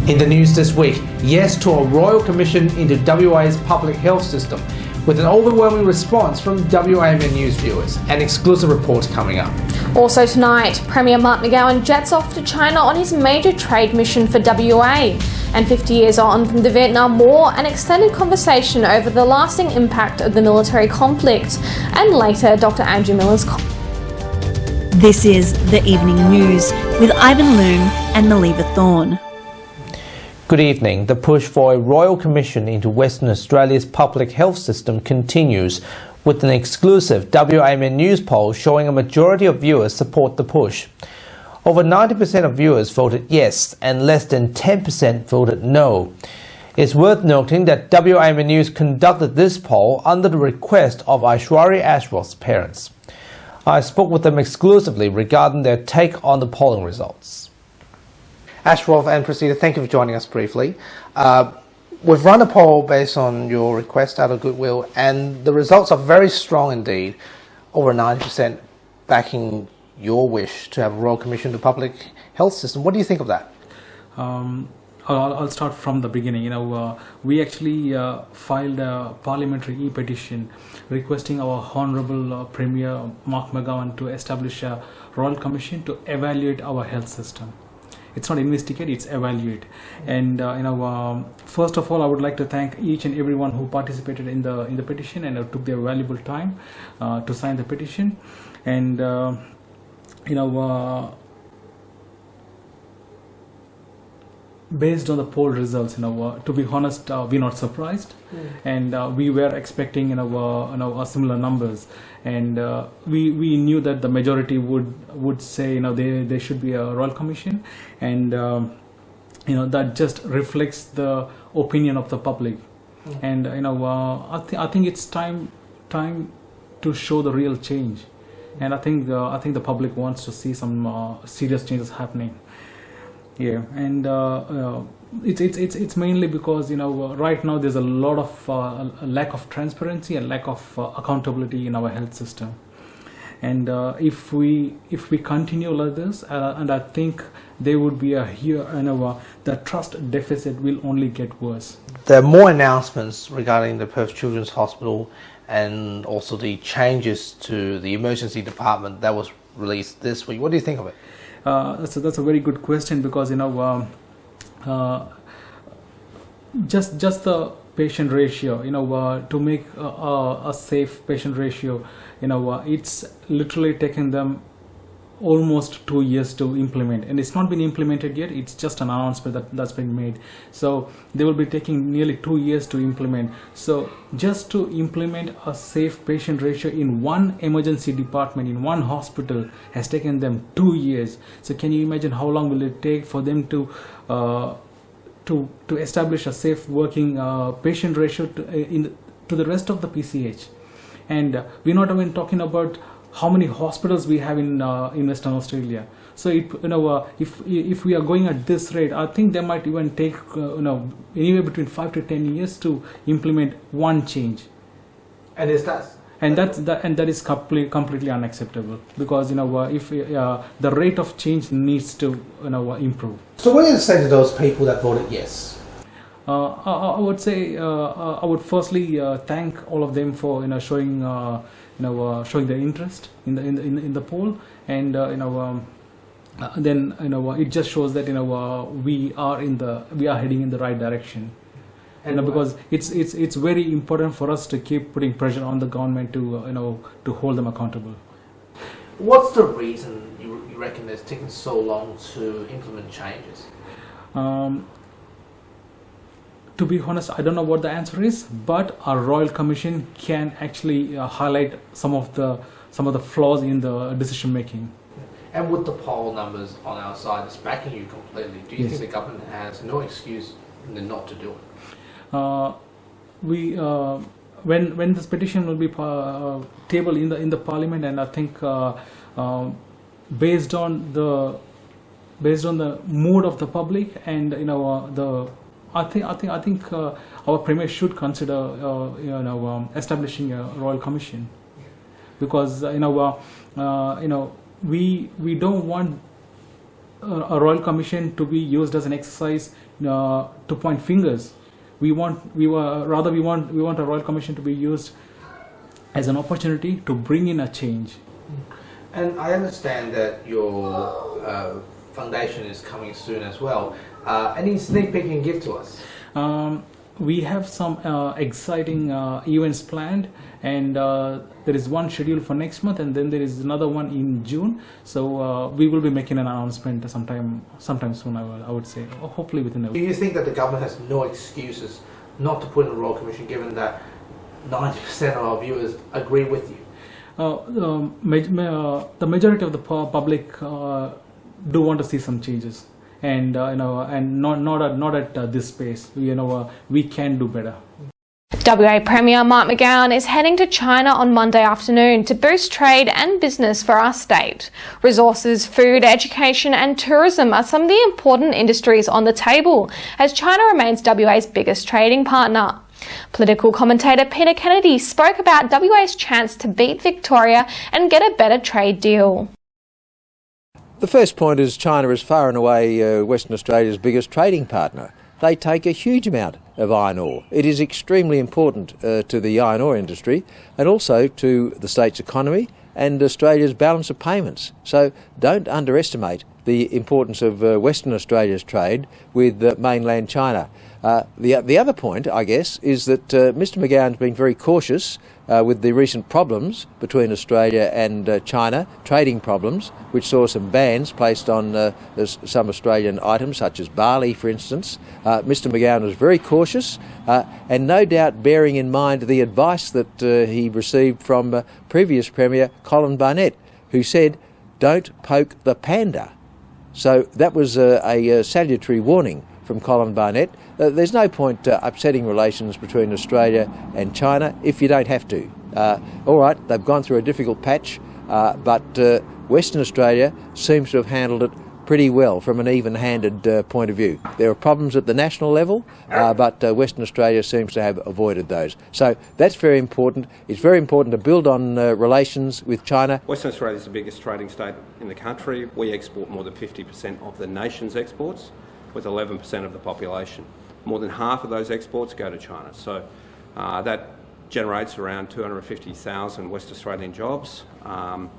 In the news this week, yes to a royal commission into WA's public health system, with an overwhelming response from WAMN News viewers, and exclusive reports coming up. Also tonight, Premier Mark McGowan jets off to China on his major trade mission for WA. And 50 years on from the Vietnam War, an extended conversation over the lasting impact of the military conflict. And later, Dr. Andrew Miller's This is The Evening News with Ivan Loom and Maliva Thorne. Good evening. The push for a royal commission into Western Australia's public health system continues, with an exclusive WAMN News poll showing a majority of viewers support the push. Over 90% of viewers voted yes and less than 10% voted no. It's worth noting that WAMN News conducted this poll under the request of Aishwarya's parents. I spoke with them exclusively regarding their take on the polling results. Aishwarya and Priscilla, thank you for joining us briefly. We've run a poll based on your request out of goodwill, and the results are very strong indeed. Over 90% backing your wish to have a royal commission to public health system. What do you think of that? I'll start from the beginning. We actually filed a parliamentary e-petition requesting our Honourable Premier Mark McGowan to establish a royal commission to evaluate our health system. It's not investigate, it's evaluate. And first of all, I would like to thank each and everyone who participated in the petition and took their valuable time to sign the petition. And based on the poll results, to be honest, we're not surprised, and we were expecting a similar numbers, and we knew that the majority would say there should be a royal commission, and that just reflects the opinion of the public, and I think it's time to show the real change, and I think the public wants to see some serious changes happening. Yeah, and it's mainly because right now there's a lot of lack of transparency and lack of accountability in our health system, and if we continue like this, and I think there would be the trust deficit will only get worse. There are more announcements regarding the Perth Children's Hospital and also the changes to the emergency department that was released this week. What do you think of it? That's a very good question, because just the patient ratio, to make a safe patient ratio, it's literally taken them almost 2 years to implement, and it's not been implemented yet. It's just an announcement that's been made, so they will be taking nearly 2 years to implement. So just to implement a safe patient ratio in one emergency department in one hospital has taken them 2 years. So can you imagine how long will it take for them to establish a safe working patient ratio to the rest of the PCH? And we're not even talking about how many hospitals we have in Western Australia. So if we are going at this rate, I think they might even take anywhere between 5 to 10 years to implement one change. And that is completely unacceptable, because if the rate of change needs to improve. So what do you say to those people that voted yes? I would say I would firstly thank all of them for showing showing their interest in the poll, and then it just shows that we are heading in the right direction, and because it's very important for us to keep putting pressure on the government to hold them accountable. What's the reason you reckon it's taken so long to implement changes? To be honest, I don't know what the answer is, but a royal commission can actually highlight some of the flaws in the decision making. And with the poll numbers on our side, it's backing you completely. Do you think the government has no excuse not to do it? When this petition will be tabled in the parliament, and I think based on the mood of the public, and I think our premier should consider establishing a royal commission, because we don't want a royal commission to be used as an exercise to point fingers. We want a royal commission to be used as an opportunity to bring in a change. And I understand that your foundation is coming soon as well. Any sneak peek you can give to us? We have some exciting events planned, and there is one scheduled for next month, and then there is another one in June. So we will be making an announcement sometime soon. I would say, hopefully within a week. Do you think that the government has no excuses not to put in a royal commission, given that 90% of our viewers agree with you? The majority of the public do want to see some changes, and not at this pace. We can do better. WA Premier Mark McGowan is heading to China on Monday afternoon to boost trade and business for our state. Resources, food, education and tourism are some of the important industries on the table, as China remains WA's biggest trading partner. Political commentator Peter Kennedy spoke about WA's chance to beat Victoria and get a better trade deal. The first point is China is far and away Western Australia's biggest trading partner. They take a huge amount of iron ore. It is extremely important to the iron ore industry and also to the state's economy and Australia's balance of payments. So don't underestimate the importance of Western Australia's trade with mainland China. The other point, I guess, is that Mr McGowan's been very cautious with the recent problems between Australia and China, trading problems, which saw some bans placed on some Australian items, such as barley, for instance. Mr McGowan was very cautious and no doubt bearing in mind the advice that he received from previous Premier Colin Barnett, who said, "Don't poke the panda." So that was a salutary warning from Colin Barnett. There's no point upsetting relations between Australia and China if you don't have to. All right, they've gone through a difficult patch, but Western Australia seems to have handled it pretty well from an even-handed point of view. There are problems at the national level, but Western Australia seems to have avoided those. So that's very important. It's very important to build on relations with China. Western Australia is the biggest trading state in the country. We export more than 50% of the nation's exports, with 11% of the population. More than half of those exports go to China. So that generates around 250,000 West Australian jobs. And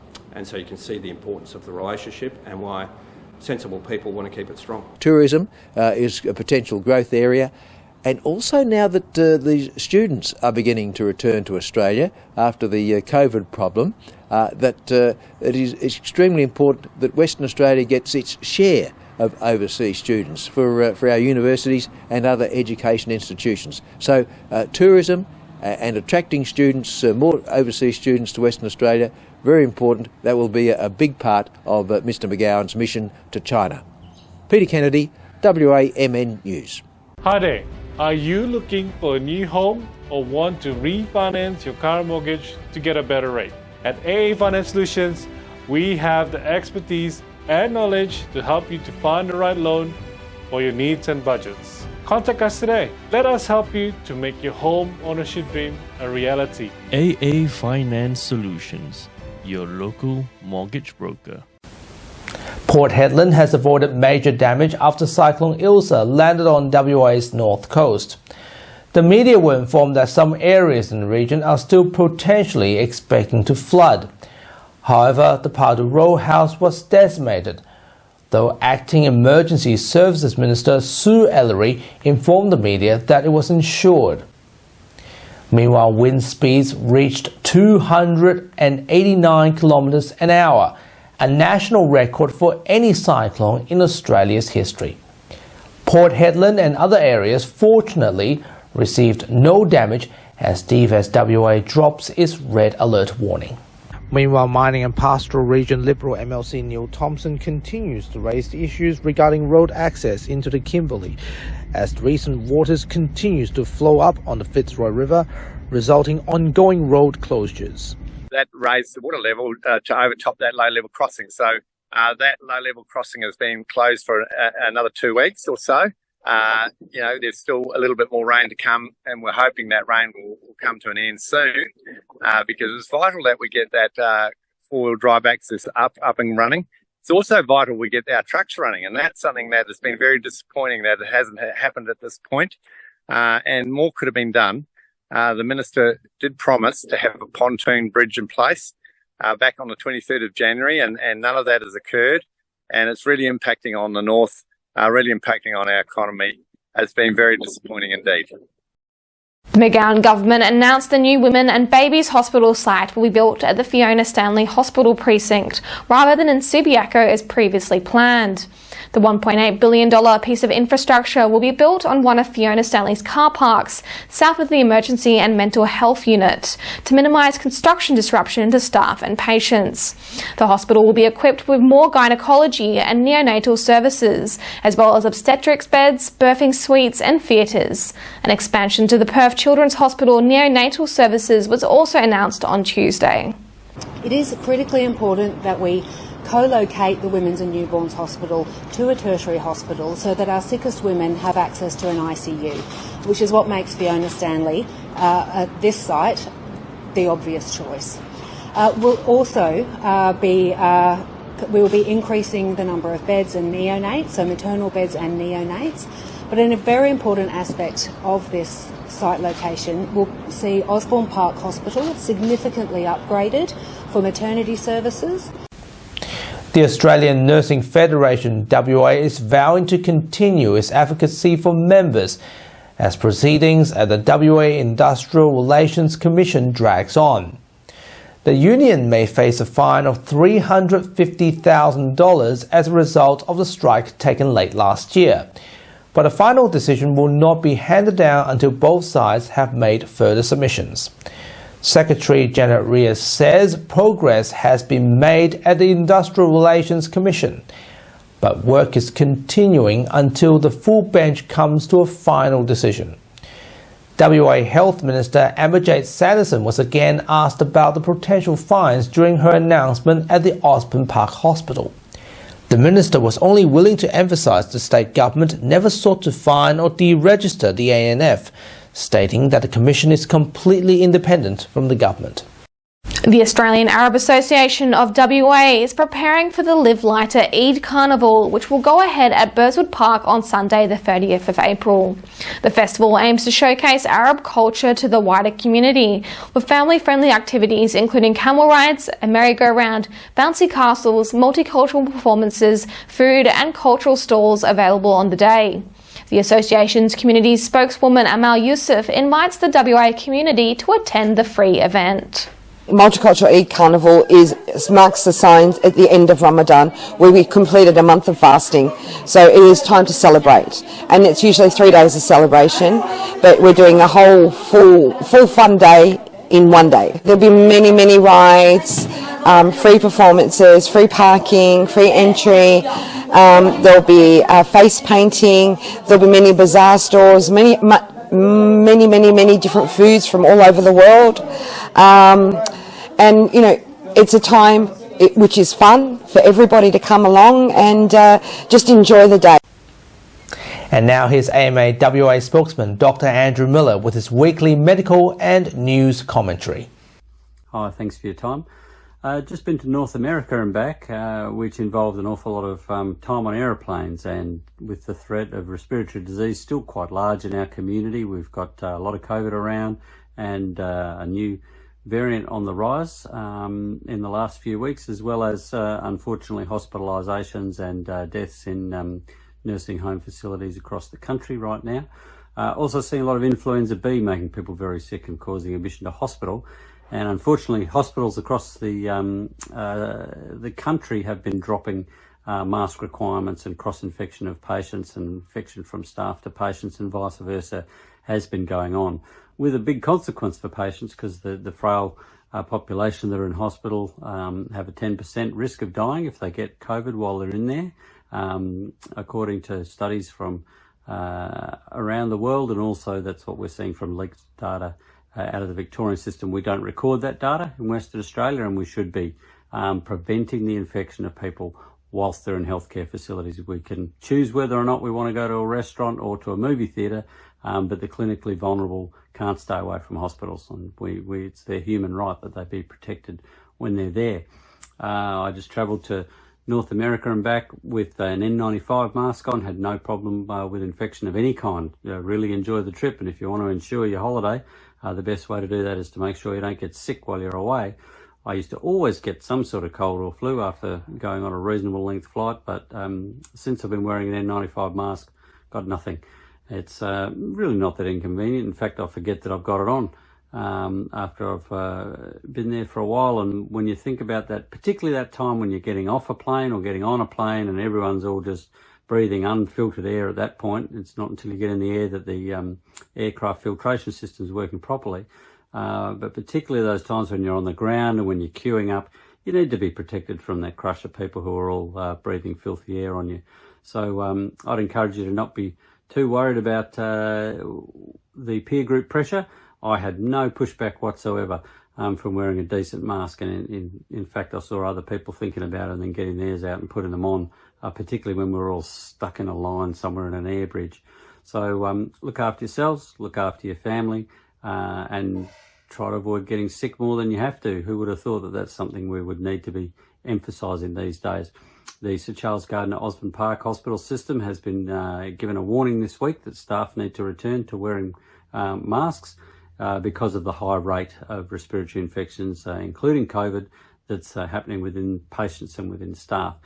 so you can see the importance of the relationship and why sensible people want to keep it strong. Tourism is a potential growth area. And also now that the students are beginning to return to Australia after the COVID problem, that it is extremely important that Western Australia gets its share of overseas students for our universities and other education institutions. So tourism and attracting students, more overseas students to Western Australia, very important. That will be a big part of Mr McGowan's mission to China. Peter Kennedy, WAMN News. Hi there. Are you looking for a new home or want to refinance your car mortgage to get a better rate? At AA Finance Solutions, we have the expertise and knowledge to help you to find the right loan for your needs and budgets. Contact us today. Let us help you to make your home ownership dream a reality. AA Finance Solutions, your local mortgage broker. Port Hedland has avoided major damage after Cyclone Ilsa landed on WA's north coast. The media were informed that some areas in the region are still potentially expecting to flood. However, the Pardu Row house was decimated, though Acting Emergency Services Minister Sue Ellery informed the media that it was insured. Meanwhile, wind speeds reached 289 kilometers an hour, a national record for any cyclone in Australia's history. Port Hedland and other areas fortunately received no damage as DFS drops its red alert warning. Meanwhile, Mining and Pastoral Region Liberal MLC Neil Thompson continues to raise the issues regarding road access into the Kimberley as the recent waters continues to flow up on the Fitzroy River, resulting ongoing road closures. That raised the water level to overtop that low-level crossing. So that low-level crossing has been closed for another 2 weeks or so. There's still a little bit more rain to come, and we're hoping that rain will come to an end soon because it's vital that we get that four-wheel drive access up and running. It's also vital we get our trucks running, and that's something that has been very disappointing that it hasn't happened at this point, and more could have been done. The Minister did promise to have a pontoon bridge in place back on the 23rd of January, and none of that has occurred, and it's really impacting on the north, really impacting on our economy. It's been very disappointing indeed. The McGowan government announced the new Women and Babies Hospital site will be built at the Fiona Stanley Hospital precinct, rather than in Subiaco as previously planned. The $1.8 billion piece of infrastructure will be built on one of Fiona Stanley's car parks, south of the Emergency and Mental Health Unit, to minimise construction disruption to staff and patients. The hospital will be equipped with more gynaecology and neonatal services, as well as obstetrics beds, birthing suites and theatres. An expansion to the Perth Children's Hospital neonatal services was also announced on Tuesday. It is critically important that we co-locate the Women's and Newborns Hospital to a tertiary hospital so that our sickest women have access to an ICU, which is what makes Fiona Stanley, at this site, the obvious choice. We'll also we will be increasing the number of beds and neonates, so maternal beds and neonates, but in a very important aspect of this site location, we'll see Osborne Park Hospital significantly upgraded for maternity services. The Australian Nursing Federation, WA, is vowing to continue its advocacy for members as proceedings at the WA Industrial Relations Commission drags on. The union may face a fine of $350,000 as a result of the strike taken late last year. But a final decision will not be handed down until both sides have made further submissions. Secretary Janet Reyes says progress has been made at the Industrial Relations Commission, but work is continuing until the full bench comes to a final decision. WA Health Minister Amberjade Sanderson was again asked about the potential fines during her announcement at the Osborne Park Hospital. The minister was only willing to emphasise the state government never sought to fine or deregister the ANF, stating that the Commission is completely independent from the government. The Australian Arab Association of WA is preparing for the Live Lighter Eid Carnival, which will go ahead at Burswood Park on Sunday the 30th of April. The festival aims to showcase Arab culture to the wider community, with family-friendly activities including camel rides, a merry-go-round, bouncy castles, multicultural performances, food and cultural stalls available on the day. The association's community spokeswoman Amal Yusuf invites the WA community to attend the free event. Multicultural Eid Carnival marks the signs at the end of Ramadan, where we completed a month of fasting. So it is time to celebrate, and it's usually 3 days of celebration, but we're doing a whole full fun day in one day. There'll be many rides, free performances, free parking, free entry. There'll be face painting. There'll be many bazaar stores, many different foods from all over the world. And, you know, it's a time which is fun for everybody to come along and just enjoy the day. And now here's AMA WA spokesman Dr. Andrew Miller with his weekly medical and news commentary. Hi, thanks for your time. Just been to North America and back, which involved an awful lot of time on aeroplanes, and with the threat of respiratory disease still quite large in our community, we've got a lot of COVID around and a new variant on the rise in the last few weeks, as well as unfortunately hospitalisations and deaths in nursing home facilities across the country right now. Also seeing a lot of influenza B making people very sick and causing admission to hospital. And unfortunately, hospitals across the country have been dropping mask requirements, and cross-infection of patients and infection from staff to patients and vice versa has been going on, with a big consequence for patients because the frail population that are in hospital have a 10% risk of dying if they get COVID while they're in there, according to studies from around the world, and also that's what we're seeing from leaked data out of the Victorian system. We don't record that data in Western Australia, and we should be preventing the infection of people whilst they're in healthcare facilities. We can choose whether or not we want to go to a restaurant or to a movie theatre, but the clinically vulnerable can't stay away from hospitals, and it's their human right that they be protected when they're there. I just travelled to North America and back with an N95 mask on, had no problem with infection of any kind. Really enjoy the trip, and if you want to ensure your holiday, the best way to do that is to make sure you don't get sick while you're away. I used to always get some sort of cold or flu after going on a reasonable length flight, but since I've been wearing an N95 mask, got nothing. It's really not that inconvenient. In fact, I forget that I've got it on after I've been there for a while. And when you think about that, particularly that time when you're getting off a plane or getting on a plane and everyone's all just breathing unfiltered air at that point, it's not until you get in the air that the aircraft filtration system is working properly. But particularly those times when you're on the ground and when you're queuing up, you need to be protected from that crush of people who are all breathing filthy air on you. So I'd encourage you to not be too worried about the peer group pressure. I had no pushback whatsoever from wearing a decent mask, and in fact I saw other people thinking about it and then getting theirs out and putting them on, particularly when we were all stuck in a line somewhere in an air bridge. So look after yourselves, look after your family, and try to avoid getting sick more than you have to. Who would have thought that that's something we would need to be emphasising these days? The Sir Charles Gardner Osborne Park Hospital System has been given a warning this week that staff need to return to wearing masks because of the high rate of respiratory infections, including COVID, that's happening within patients and within staff.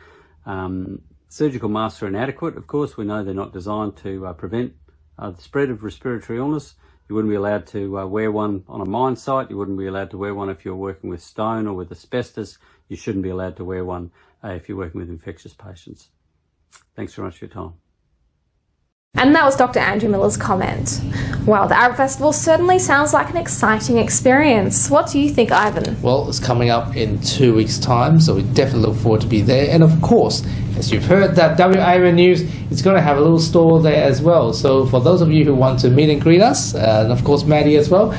Surgical masks are inadequate, of course. We know they're not designed to prevent the spread of respiratory illness. You wouldn't be allowed to wear one on a mine site. You wouldn't be allowed to wear one if you're working with stone or with asbestos. You shouldn't be allowed to wear one if you're working with infectious patients. Thanks very much for your time. And that was Dr. Andrew Miller's comment. Well, the Arab Festival certainly sounds like an exciting experience. What do you think, Ivan? Well, it's coming up in 2 weeks' time, so we definitely look forward to be there. And of course, as you've heard, that WAMN News is going to have a little store there as well. So for those of you who want to meet and greet us, and of course Maddie as well,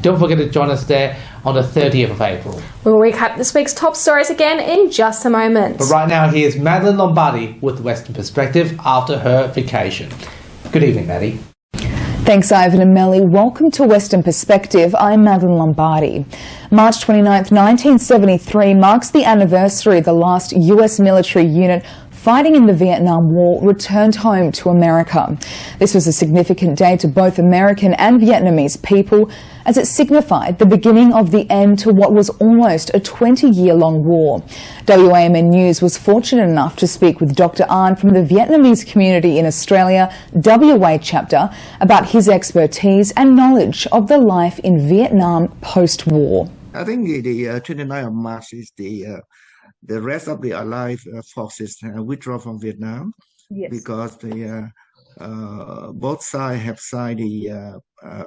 don't forget to join us there on the 30th of April. We'll recap this week's top stories again in just a moment. But right now, here's Madeline Lombardi with Western Perspective after her vacation. Good evening, Maddie. Thanks, Ivan and Melly. Welcome to Western Perspective. I'm Madeline Lombardi. March 29th, 1973 marks the anniversary of the last US military unit fighting in the Vietnam War returned home to America. This was a significant day to both American and Vietnamese people, as it signified the beginning of the end to what was almost a 20-year-long war. WAMN News was fortunate enough to speak with Dr. An from the Vietnamese community in Australia, WA chapter, about his expertise and knowledge of the life in Vietnam post-war. I think the 29th of March is the rest of the Allied forces withdraw from Vietnam. Yes. Because the both sides have signed the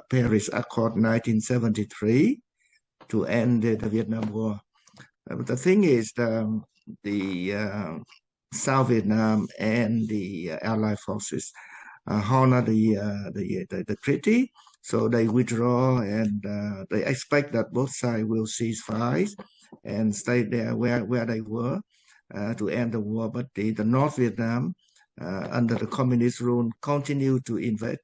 Paris Accord 1973 to end the Vietnam War. But the thing is, the South Vietnam and the Allied forces honor the treaty, so they withdraw, and they expect that both sides will cease fire and stay there where they were to end the war. But the North Vietnam, under the communist rule, continue to invade.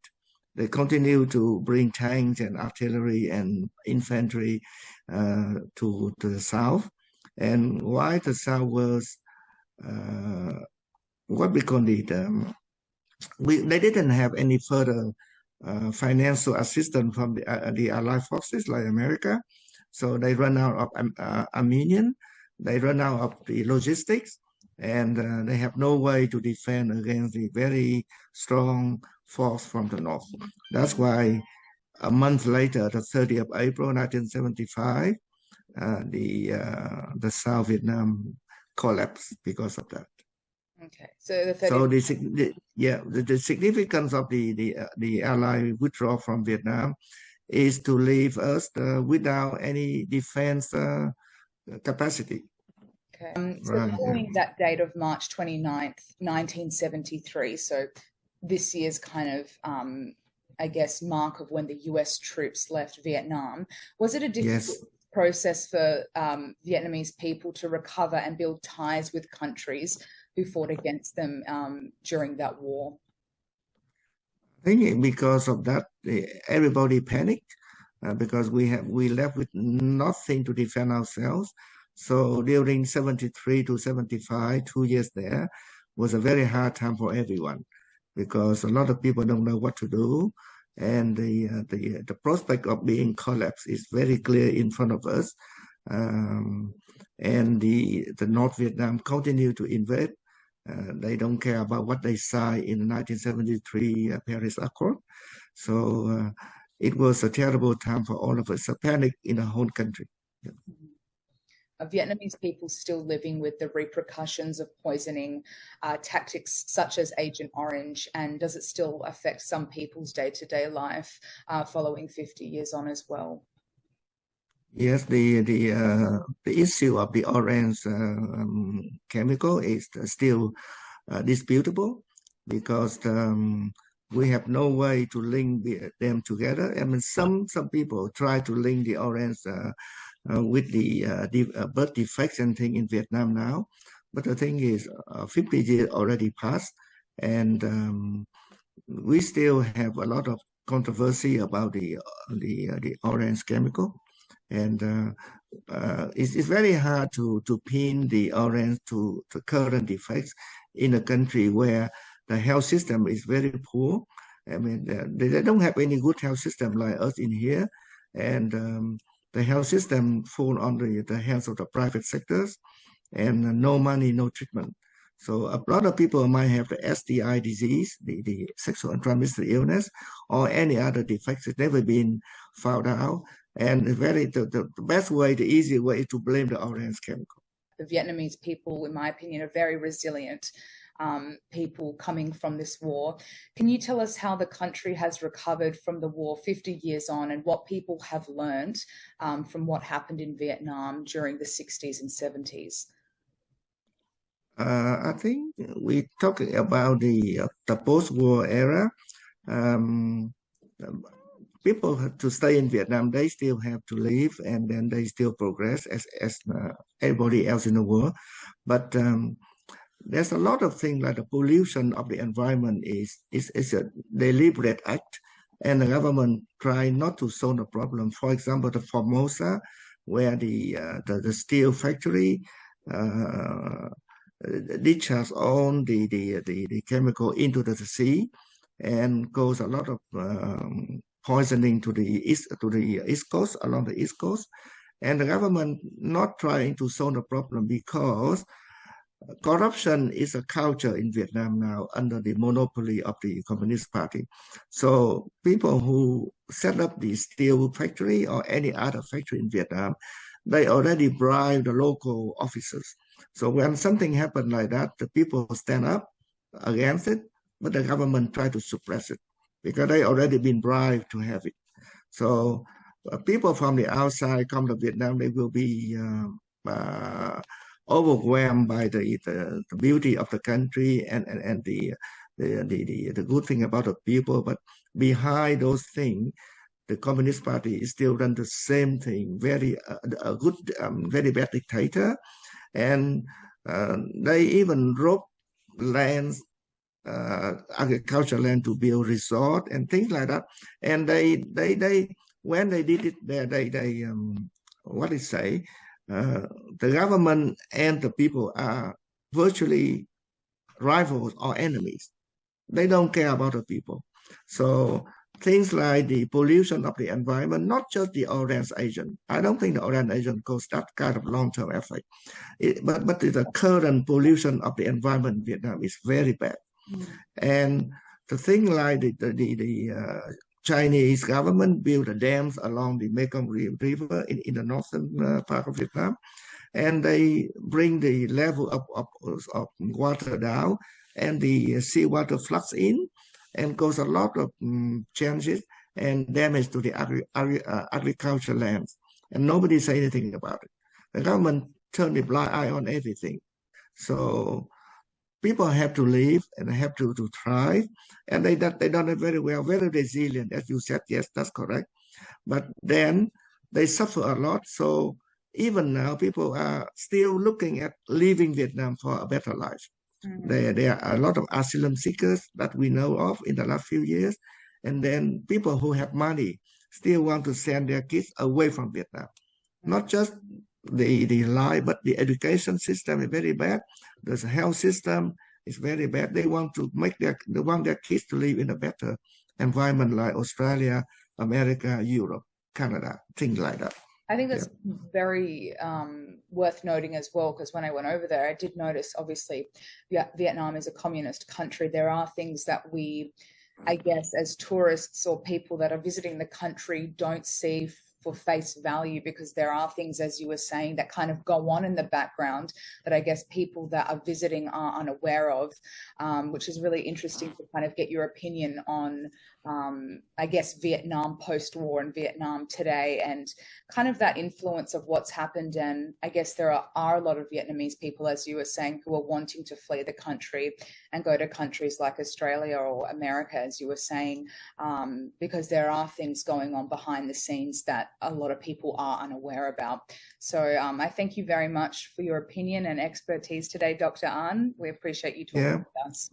They continue to bring tanks and artillery and infantry to the south. And why the south was what we call it, they didn't have any further financial assistance from the Allied forces like America. So they run out of ammunition, they run out of the logistics, and they have no way to defend against the very strong force from the north. That's why a month later, the 30th of April 1975, the South Vietnam collapsed because of that. Okay, so the significance of the Allied withdrawal from Vietnam is to leave us without any defense capacity. Okay. So following that date of March 29th, 1973, so this year's kind of, I guess, mark of when the US troops left Vietnam, was it a difficult process for Vietnamese people to recover and build ties with countries who fought against them during that war? I think because of that, everybody panicked because we left with nothing to defend ourselves. So during 73 to 75, 2 years there was a very hard time for everyone because a lot of people don't know what to do. And the prospect of being collapsed is very clear in front of us. And the North Vietnam continue to invade. They don't care about what they signed in the 1973 Paris Accord. So it was a terrible time for all of us, a panic in the whole country. Yeah. Are Vietnamese people still living with the repercussions of poisoning tactics such as Agent Orange, and does it still affect some people's day-to-day life following 50 years on as well? Yes, the issue of the orange chemical is still disputable because we have no way to link them together. I mean, some people try to link the orange with the birth defects and thing in Vietnam now, but the thing is, 50 years already passed, and we still have a lot of controversy about the orange chemical, and it's very hard to pin the orange to current defects in a country where the health system is very poor. I mean, they don't have any good health system like us in here, and the health system fall under the hands of the private sectors, and no money, no treatment. So a lot of people might have the STI disease, the sexual transmitted illness, or any other defects that never been found out. And the best way, the easy way is to blame the orange chemical. The Vietnamese people, in my opinion, are very resilient people coming from this war. Can you tell us how the country has recovered from the war 50 years on, and what people have learned from what happened in Vietnam during the 60s and 70s? I think we're talking about the post-war era. People have to stay in Vietnam, they still have to leave, and then they still progress as everybody else in the world. But there's a lot of things like the pollution of the environment is a deliberate act, and the government try not to solve the problem. For example, the Formosa, where the steel factory discharge all the chemical into the sea, and cause a lot of poisoning to the east coast, along the east coast, and the government not trying to solve the problem because corruption is a culture in Vietnam now under the monopoly of the Communist Party. So people who set up the steel factory or any other factory in Vietnam, they already bribe the local officers. So when something happened like that, the people stand up against it, but the government try to suppress it because they already been bribed to have it. So people from the outside come to Vietnam, they will be overwhelmed by the beauty of the country and the good thing about the people. But behind those things, the Communist Party is still run the same thing. Very bad dictator, and they even rob lands, agricultural land to build resort and things like that. And they when they did it there, the government and the people are virtually rivals or enemies. They don't care about the people. So things like the pollution of the environment, not just the orange agent. I don't think the orange agent causes that kind of long-term effect. But the current pollution of the environment in Vietnam is very bad. And the thing like the Chinese government built the dams along the Mekong River in the northern part of Vietnam, and they bring the level of water down, and the seawater floods in and cause a lot of changes and damage to the agricultural lands. And nobody say anything about it. The government turned a blind eye on everything. So people have to live and have to thrive, and they done it very well, very resilient, as you said. Yes, that's correct. But then they suffer a lot. So even now, people are still looking at leaving Vietnam for a better life. There are a lot of asylum seekers that we know of in the last few years, and then people who have money still want to send their kids away from Vietnam, not just the life, but the education system is very bad. The health system is very bad. They want their kids to live in a better environment like Australia, America, Europe, Canada, things like that. I think that's very worth noting as well, because when I went over there, I did notice, obviously, Vietnam is a communist country. There are things that we, I guess, as tourists or people that are visiting the country don't see for face value, because there are things, as you were saying, that kind of go on in the background that I guess people that are visiting are unaware of, which is really interesting to kind of get your opinion on, I guess, Vietnam post-war and Vietnam today, and kind of that influence of what's happened. And I guess there are a lot of Vietnamese people, as you were saying, who are wanting to flee the country and go to countries like Australia or America, as you were saying, because there are things going on behind the scenes that a lot of people are unaware about. So I thank you very much for your opinion and expertise today, Dr. An. We appreciate you talking with us.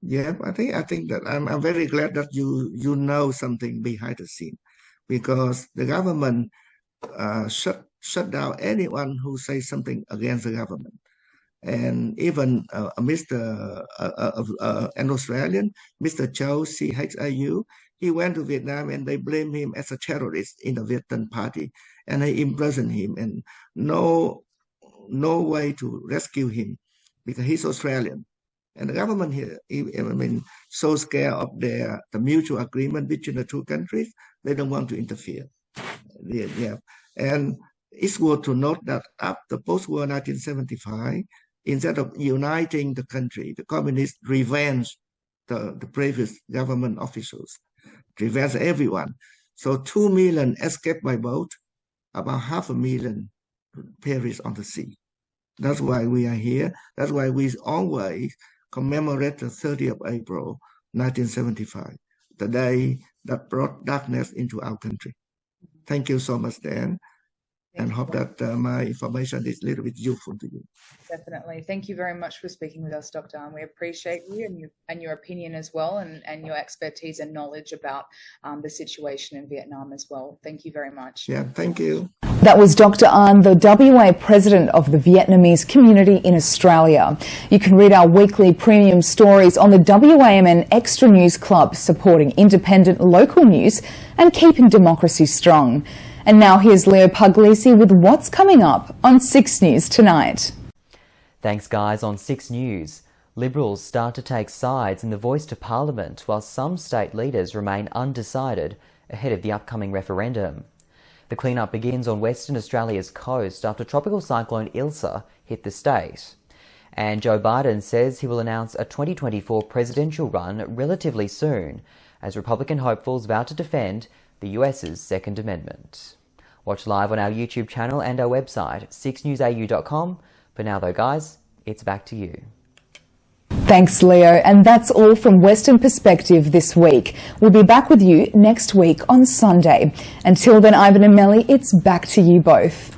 Yeah, I think that I'm very glad that you know something behind the scene, because the government shut down anyone who says something against the government. And even an Australian, Mr. Chow, CHIU, he went to Vietnam and they blame him as a terrorist in the Vietnam party, and they imprisoned him, and no way to rescue him because he's Australian. And the government here, so scared of the mutual agreement between the two countries, they don't want to interfere. Yeah. And it's worth to note that after post-war 1975, instead of uniting the country, the communists revenged the previous government officials, revenged everyone. So 2 million escaped by boat, about 500,000 perished on the sea. That's why we are here. That's why we always commemorate the 30th of April, 1975, the day that brought darkness into our country. Thank you so much, Dan, and hope that my information is a little bit useful to you. Definitely. Thank you very much for speaking with us, Dr. An. We appreciate you and your opinion as well, and your expertise and knowledge about the situation in Vietnam as well. Thank you very much. Yeah, thank you. That was Dr. An, the WA president of the Vietnamese community in Australia. You can read our weekly premium stories on the WAMN Extra News Club, supporting independent local news and keeping democracy strong. And now here's Leo Puglisi with what's coming up on 6 News tonight. Thanks, guys. On 6 News, Liberals start to take sides in the voice to Parliament, while some state leaders remain undecided ahead of the upcoming referendum. The clean-up begins on Western Australia's coast after Tropical Cyclone Ilsa hit the state. And Joe Biden says he will announce a 2024 presidential run relatively soon, as Republican hopefuls vow to defend the US's Second Amendment. Watch live on our YouTube channel and our website, 6newsau.com. For now though, guys, it's back to you. Thanks, Leo. And that's all from Western Perspective this week. We'll be back with you next week on Sunday. Until then, Ivan and Melly, it's back to you both.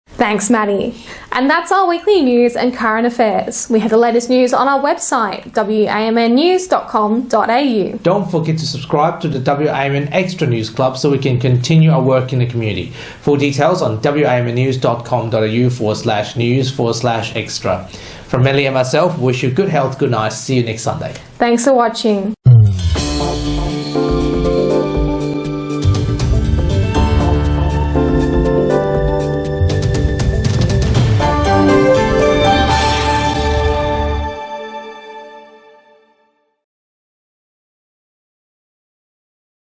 Thanks, Maddie. And that's our weekly news and current affairs. We have the latest news on our website, wamnnews.com.au. Don't forget to subscribe to the WAMN Extra News Club so we can continue our work in the community. Full details on wamnnews.com.au/news/extra. From Melly and myself, wish you good health, good night. See you next Sunday. Thanks for watching.